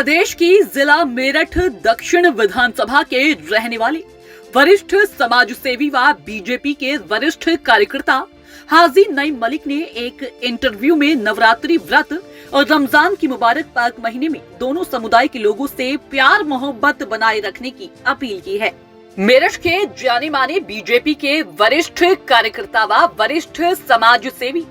प्रदेश की जिला मेरठ दक्षिण विधानसभा के रहने वाले वरिष्ठ समाज सेवी व बीजेपी के वरिष्ठ कार्यकर्ता हाजी नईम मलिक ने एक इंटरव्यू में नवरात्रि व्रत और रमजान की मुबारक पाक महीने में दोनों समुदाय के लोगों से प्यार मोहब्बत बनाए रखने की अपील की है। मेरठ के जाने माने बीजेपी के वरिष्ठ कार्यकर्ता व वरिष्ठ समाज सेवी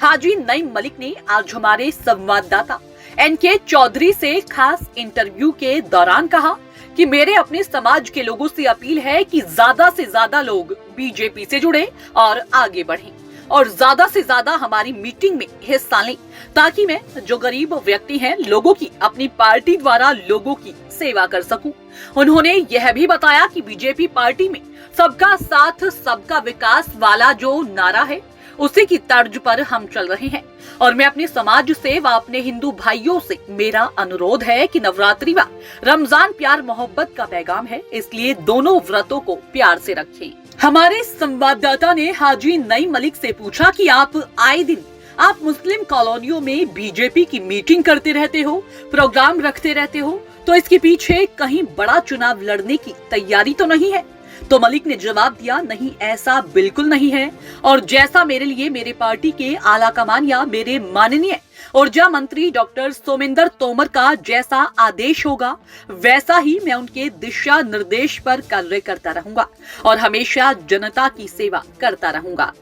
हाजी नईम मलिक ने आज हमारे संवाददाता एनके चौधरी से खास इंटरव्यू के दौरान कहा कि मेरे अपने समाज के लोगों से अपील है कि ज्यादा से ज्यादा लोग बीजेपी से जुड़े और आगे बढ़ें और ज्यादा से ज्यादा हमारी मीटिंग में हिस्सा लें, ताकि मैं जो गरीब व्यक्ति हैं लोगों की अपनी पार्टी द्वारा लोगों की सेवा कर सकूं। उन्होंने यह भी बताया कि बीजेपी पार्टी में सबका साथ सबका विकास वाला जो नारा है उसी की तर्ज पर हम चल रहे हैं और मैं अपने समाज से व अपने हिंदू भाइयों से मेरा अनुरोध है कि नवरात्रि व रमजान प्यार मोहब्बत का पैगाम है, इसलिए दोनों व्रतों को प्यार से रखें। हमारे संवाददाता ने हाजी नईम मलिक से पूछा कि आप आए दिन आप मुस्लिम कॉलोनियों में बीजेपी की मीटिंग करते रहते हो, प्रोग्राम रखते रहते हो, तो इसके पीछे कहीं बड़ा चुनाव लड़ने की तैयारी तो नहीं है? तो मलिक ने जवाब दिया, नहीं, ऐसा बिल्कुल नहीं है और जैसा मेरे लिए मेरे पार्टी के आला कमान या मेरे माननीय ऊर्जा मंत्री डॉक्टर सोमेंद्र तोमर का जैसा आदेश होगा वैसा ही मैं उनके दिशा निर्देश पर कार्य करता रहूंगा और हमेशा जनता की सेवा करता रहूंगा।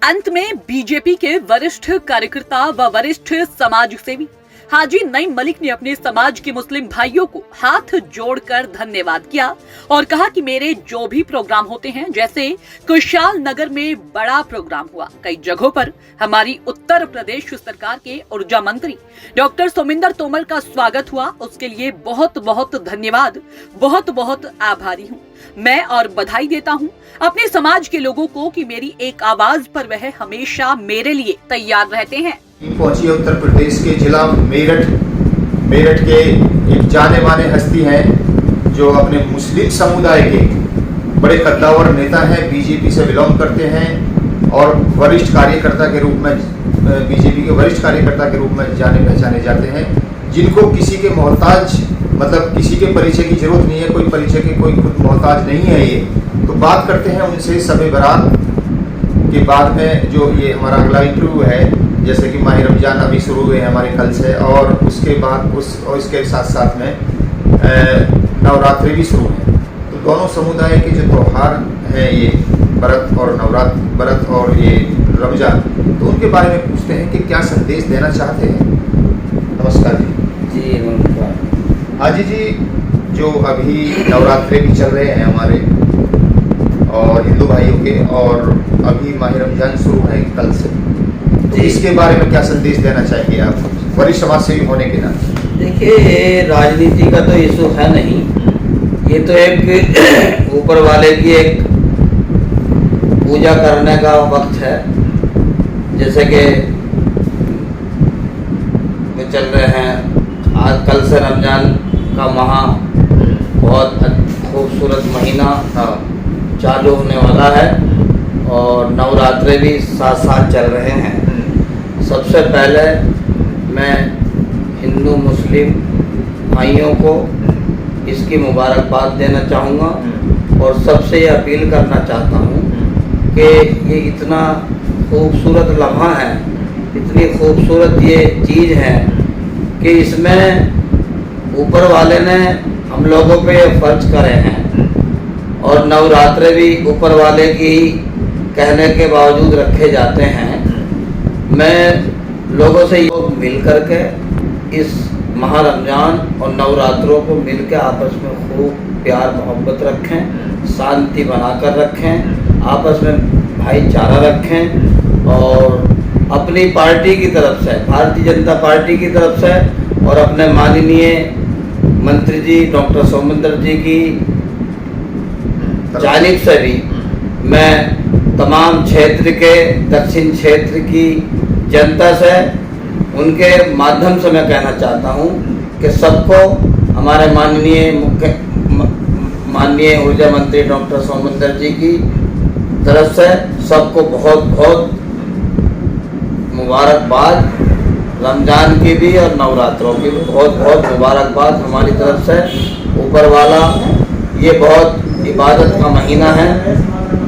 अंत में बीजेपी के वरिष्ठ कार्यकर्ता व वरिष्ठ समाज सेवी हाजी नईम मलिक ने अपने समाज के मुस्लिम भाइयों को हाथ जोड़कर धन्यवाद किया और कहा कि मेरे जो भी प्रोग्राम होते हैं, जैसे कुशाल नगर में बड़ा प्रोग्राम हुआ, कई जगहों पर हमारी उत्तर प्रदेश सरकार के ऊर्जा मंत्री डॉक्टर सोमेंद्र तोमर का स्वागत हुआ, उसके लिए बहुत बहुत धन्यवाद, बहुत बहुत आभारी हूँ मैं और बधाई देता हूँ अपने समाज के लोगों को कि मेरी एक आवाज पर वह हमेशा मेरे लिए तैयार रहते हैं। पहुंची उत्तर प्रदेश के जिला मेरठ के एक जाने माने हस्ती हैं जो अपने मुस्लिम समुदाय के बड़े कद्दावर नेता हैं, बीजेपी से बिलोंग करते हैं और वरिष्ठ कार्यकर्ता के रूप में बीजेपी के वरिष्ठ कार्यकर्ता के रूप में जाने पहचाने जाते हैं, जिनको किसी के मोहताज मतलब किसी के परिचय की जरूरत नहीं है, कोई परिचय के कोई खुद मोहताज नहीं है। ये तो बात करते हैं उनसे शब बारात के बाद में जो ये हमारा अगला इंटरव्यू है, जैसे कि माह रमजान अभी शुरू हुए हैं हमारे कल से और उसके बाद इसके साथ साथ में नवरात्रि भी शुरू है। तो दोनों समुदाय के जो त्यौहार हैं ये व्रत और ये रमजान, तो उनके बारे में पूछते हैं कि क्या संदेश देना चाहते हैं। नमस्कार जी। नमस्कार। हाजी जी, जो अभी नवरात्रि भी चल रहे हैं हमारे और हिंदू भाइयों के और अभी माह रमजान शुरू है कल से, तो इसके बारे में क्या संदेश देना चाहेंगे आप वरिष्ठ समाज सेवी होने के नाते? देखिए, ये राजनीति का तो इशू है नहीं, ये तो एक ऊपर वाले की एक पूजा करने का वक्त है। जैसे कि चल रहे हैं आज कल से रमजान का माह, बहुत खूबसूरत महीना चालू होने वाला है और नवरात्रे भी साथ साथ चल रहे हैं। सबसे पहले मैं हिंदू मुस्लिम भाइयों को इसकी मुबारकबाद देना चाहूँगा और सबसे ये अपील करना चाहता हूँ कि ये इतना खूबसूरत लम्हा है, इतनी खूबसूरत ये चीज़ है कि इसमें ऊपर वाले ने हम लोगों पे फर्ज करे हैं और नवरात्रे भी ऊपर वाले की कहने के बावजूद रखे जाते हैं। मैं लोगों से लोग मिल करके इस माह रमजान और नवरात्रों को मिल के आपस में खूब प्यार मोहब्बत रखें, शांति बनाकर रखें, आपस में भाईचारा रखें और अपनी पार्टी की तरफ से, भारतीय जनता पार्टी की तरफ से और अपने माननीय मंत्री जी डॉक्टर सोमेंद्र जी की जानिब से भी मैं तमाम क्षेत्र के दक्षिण क्षेत्र की जनता से उनके माध्यम से मैं कहना चाहता हूं कि सबको हमारे माननीय ऊर्जा मंत्री डॉक्टर सोमेंद्र जी की तरफ से सबको बहुत बहुत मुबारकबाद रमज़ान की भी और नवरात्रों की भी बहुत बहुत मुबारकबाद हमारी तरफ से। ऊपर वाला ये बहुत इबादत का महीना है,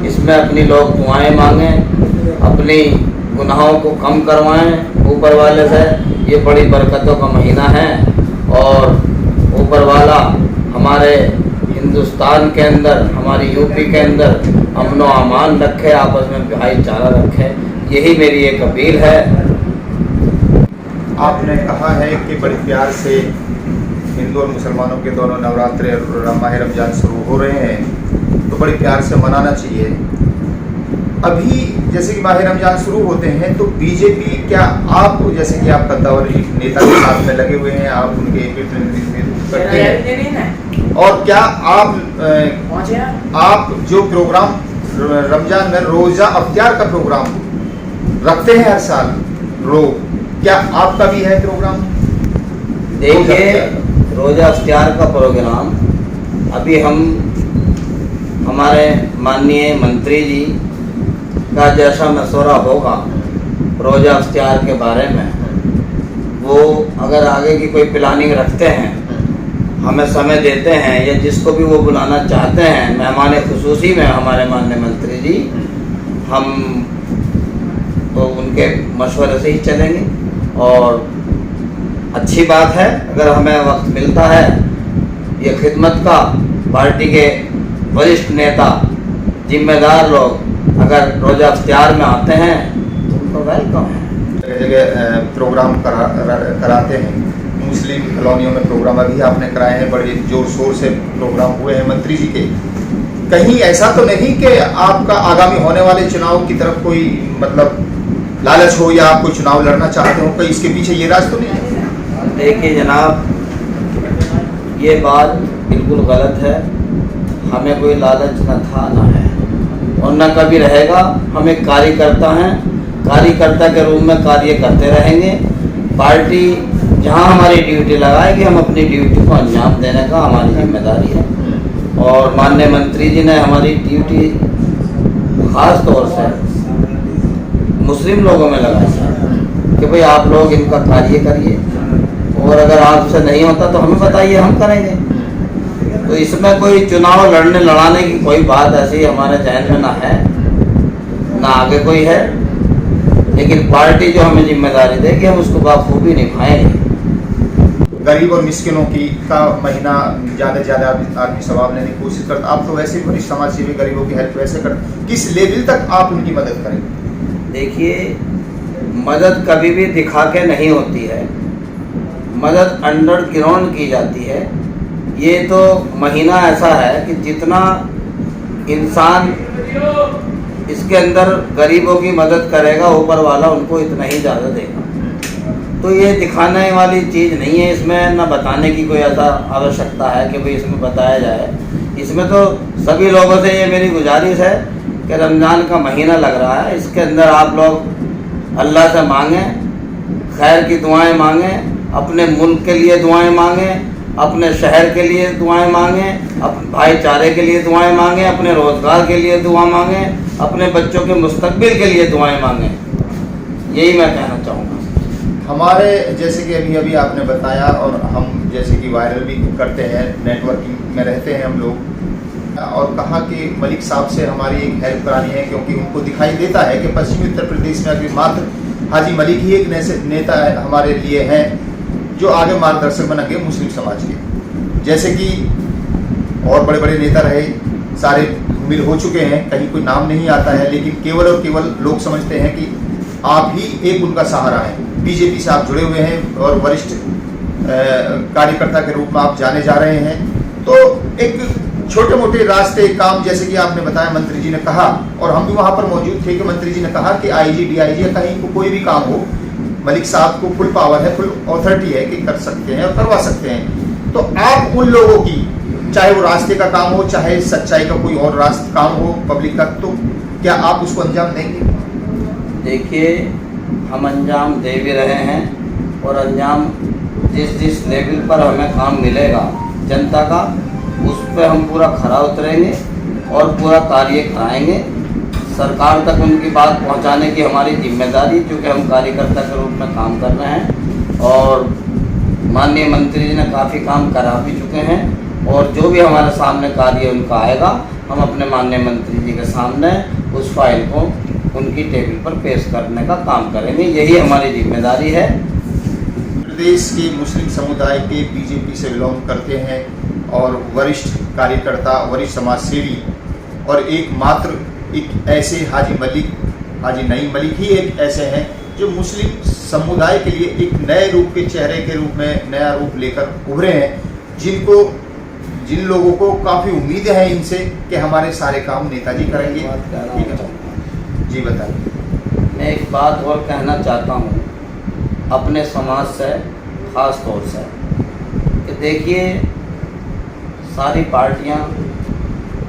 इसमें अपनी लोग दुआएं मांगें, अपनी गुनाहों को कम करवाएं ऊपर वाले से। ये बड़ी बरकतों का महीना है और ऊपर वाला हमारे हिंदुस्तान के अंदर, हमारी यूपी के अंदर अमन व अमान रखे, आपस में भाईचारा रखे, यही मेरी एक अपील है। आपने कहा है कि बड़े प्यार से हिंदू और मुसलमानों के दोनों नवरात्रे और माह रमजान शुरू हो रहे हैं, तो बड़े प्यार से मनाना चाहिए। अभी जैसे कि माह रमजान शुरू होते हैं तो बीजेपी, क्या आप जैसे कि आप कद्दावर नेता के साथ में लगे हुए हैं, आप उनके प्रतिनिधित्व करते हैं, और क्या आप जो प्रोग्राम रमजान में रोजा अफ्तार का प्रोग्राम रखते हैं हर साल क्या आपका भी है प्रोग्राम? देखिए, रोजा अफ्तार का प्रोग्राम अभी हम हमारे माननीय मंत्री जी का जैसा मशवरा होगा रोजा अफ्तार के बारे में, वो अगर आगे की कोई प्लानिंग रखते हैं, हमें समय देते हैं, या जिसको भी वो बुलाना चाहते हैं मेहमान खुसूसी में हमारे माननीय मंत्री जी, हम तो उनके मशवरे से ही चलेंगे। और अच्छी बात है अगर हमें वक्त मिलता है, ये खिदमत का पार्टी के वरिष्ठ नेता, जिम्मेदार लोग अगर रोजा अफ्तार में आते हैं तो उनको वेलकम है। जगह जगह प्रोग्राम कराते हैं, मुस्लिम कॉलोनियों में प्रोग्राम अभी आपने कराए हैं, बड़े जोर शोर से प्रोग्राम हुए हैं मंत्री जी के। कहीं ऐसा तो नहीं कि आपका आगामी होने वाले चुनाव की तरफ कोई मतलब लालच हो, या आप कोई चुनाव लड़ना चाहते हो, कहीं इसके पीछे ये राज तो नहीं है? देखिए जनाब, ये बात बिल्कुल गलत है। हमें कोई लालच न था न है और न कभी रहेगा। हम एक कार्यकर्ता हैं, कार्यकर्ता के रूप में कार्य करते रहेंगे। पार्टी जहां हमारी ड्यूटी लगाएगी, हम अपनी ड्यूटी को अंजाम देने का हमारी जिम्मेदारी है। और माननीय मंत्री जी ने हमारी ड्यूटी खास तौर से मुस्लिम लोगों में लगाई कि भाई आप लोग इनका कार्य करिए, और अगर आपसे नहीं होता तो हमें बताइए, हम करेंगे। तो इसमें कोई चुनाव लड़ाने की कोई बात ऐसी हमारे जहन में ना है, ना आगे कोई है। लेकिन पार्टी जो हमें जिम्मेदारी देगी, हम उसको बखूबी निभाएंगे। गरीब और मिस्किनों की का महीना ज़्यादा से ज़्यादा आदमी सवाब लेने की कोशिश करता, आप तो वैसे ही बड़ी समाज सेवी, गरीबों की हेल्प वैसे कर, किस लेवल तक आप उनकी मदद करेंगे? देखिए, मदद कभी भी दिखा के नहीं होती है, मदद अंडरग्राउंड की जाती है। ये तो महीना ऐसा है कि जितना इंसान इसके अंदर गरीबों की मदद करेगा, ऊपर वाला उनको इतना ही ज़्यादा देगा। तो ये दिखाने वाली चीज़ नहीं है, इसमें न बताने की कोई ऐसा आवश्यकता है कि भाई इसमें बताया जाए। इसमें तो सभी लोगों से ये मेरी गुजारिश है कि रमज़ान का महीना लग रहा है, इसके अंदर आप लोग अल्लाह से मांगें, खैर की दुआएं मांगें, अपने मुल्क के लिए दुआएं मांगें, अपने शहर के लिए दुआएं मांगें, अपने भाईचारे के लिए दुआएं मांगें, अपने रोज़गार के लिए दुआ मांगें, अपने बच्चों के मुस्तकबिल के लिए दुआएं मांगें। यही मैं कहना चाहूँगा। हमारे जैसे कि अभी अभी आपने बताया, और हम जैसे कि वायरल भी करते हैं, नेटवर्किंग में रहते हैं हम लोग, और कहा कि मलिक साहब से हमारी एक हेल्प करानी है, क्योंकि उनको दिखाई देता है कि पश्चिमी उत्तर प्रदेश में अभी मात्र हाजी मलिक ही एक नेता हमारे लिए हैं जो आगे मार्गदर्शक बनेंगे मुस्लिम समाज के। जैसे कि और बड़े बड़े नेता रहे, सारे धूमिल हो चुके हैं, कहीं कोई नाम नहीं आता है, लेकिन केवल और केवल लोग समझते हैं कि आप ही एक उनका सहारा है। बीजेपी से आप जुड़े हुए हैं और वरिष्ठ कार्यकर्ता के रूप में आप जाने जा रहे हैं, तो एक छोटे मोटे रास्ते काम, जैसे कि आपने बताया मंत्री जी ने कहा, और हम भी वहाँ पर मौजूद थे कि मंत्री जी ने कहा कि आईजी डीआईजी कहीं को कोई भी काम हो, मलिक साहब को फुल पावर है, फुल अथॉरिटी है कि कर सकते हैं और करवा सकते हैं। तो आप उन लोगों की, चाहे वो रास्ते का काम हो, चाहे सच्चाई का कोई और रास्ता काम हो पब्लिक का, तो क्या आप उसको अंजाम देंगे? देखिए, हम अंजाम दे भी रहे हैं, और अंजाम जिस लेवल पर हमें काम मिलेगा जनता का, उस पर हम पूरा खरा उतरेंगे और पूरा कार्य कराएंगे। सरकार तक उनकी बात पहुंचाने की हमारी जिम्मेदारी, क्योंकि हम कार्यकर्ता के रूप में काम कर रहे हैं। और माननीय मंत्री जी ने काफ़ी काम करा भी चुके हैं, और जो भी हमारे सामने कार्य उनका आएगा, हम अपने माननीय मंत्री जी के सामने उस फाइल को उनकी टेबल पर पेश करने का काम करेंगे। यही हमारी जिम्मेदारी है। प्रदेश के मुस्लिम समुदाय के बीजेपी से बिलोंग करते हैं और वरिष्ठ कार्यकर्ता, वरिष्ठ समाज सेवी, और एक ऐसे हाजी नईम मलिक ही एक ऐसे हैं जो मुस्लिम समुदाय के लिए एक नए रूप के चेहरे के रूप में नया रूप लेकर उभरे हैं, जिन लोगों को काफ़ी उम्मीद है इनसे कि हमारे सारे काम नेताजी करेंगे। ठीक है जी, बताइए। मैं एक बात और कहना चाहता हूँ अपने समाज से, ख़ास तौर से, कि देखिए सारी पार्टियाँ,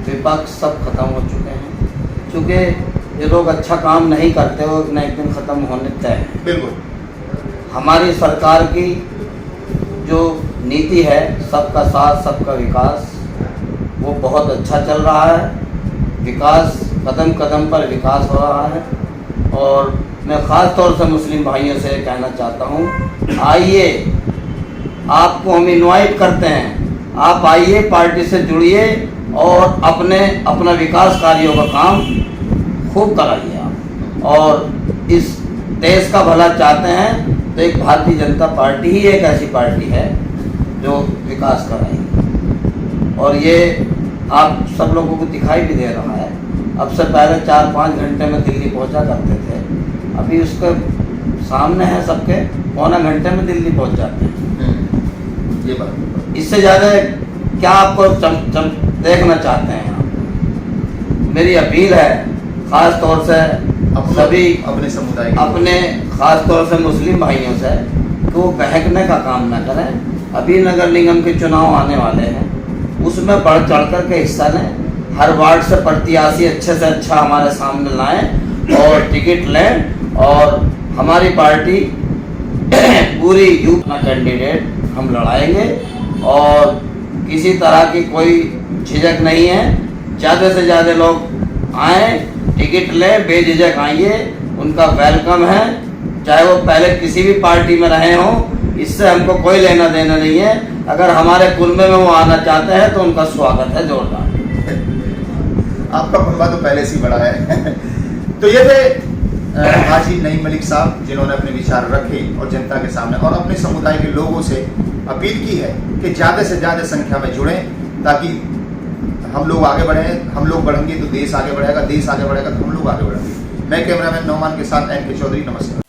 विपक्ष सब खत्म हो चुके हैं, क्योंकि ये लोग अच्छा काम नहीं करते हो, एक दिन ख़त्म होने तय है। बिल्कुल। हमारी सरकार की जो नीति है, सबका साथ सबका विकास, वो बहुत अच्छा चल रहा है। विकास कदम कदम पर विकास हो रहा है, और मैं ख़ास तौर से मुस्लिम भाइयों से कहना चाहता हूँ, आइए, आपको हम इनवाइट करते हैं, आप आइए, पार्टी से जुड़िए और अपना विकास कार्यों का काम खूब कराइए आप। और इस देश का भला चाहते हैं तो एक भारतीय जनता पार्टी ही एक ऐसी पार्टी है जो विकास कराएगी, और ये आप सब लोगों को दिखाई भी दे रहा है। अब से पहले 4-5 घंटे में दिल्ली पहुंचा करते थे, अभी उसके सामने है सबके, पौना घंटे में दिल्ली पहुंच जाते हैं। ये बात, इससे ज़्यादा क्या आपको देखना चाहते हैं आप? मेरी अपील है ख़ास तौर से सभी अपने समुदाय, अपने ख़ास तौर से मुस्लिम भाइयों से, कि वो बहकने का काम ना करें। अभी नगर निगम के चुनाव आने वाले हैं, उसमें बढ़ चढ़ कर के हिस्सा लें। हर वार्ड से प्रत्याशी अच्छे से अच्छा हमारे सामने लाएं और टिकट लें, और हमारी पार्टी पूरी यूथ का कैंडिडेट हम लड़ाएंगे, और किसी तरह की कोई झिझक नहीं है। ज़्यादा से ज़्यादा लोग आएँ, टिकट लें, बेझिझक आइए, उनका वेलकम है, चाहे वो पहले किसी भी पार्टी में रहे हों, इससे हमको कोई लेना देना नहीं है। अगर हमारे कुनबे में वो आना चाहते हैं तो उनका स्वागत है जोरदार। आपका कुनबा तो पहले से ही बड़ा है। तो ये थे हाजी नईम मलिक साहब, जिन्होंने अपने विचार रखे और जनता के सामने और अपने समुदाय के लोगों से अपील की है कि ज़्यादा से ज़्यादा संख्या में जुड़ें, ताकि हम लोग आगे बढ़ें। हम लोग बढ़ेंगे तो देश आगे बढ़ेगा, देश आगे बढ़ेगा तो हम लोग आगे बढ़ेंगे। मैं कैमरामैन नौमान के साथ NK चौधरी, नमस्कार।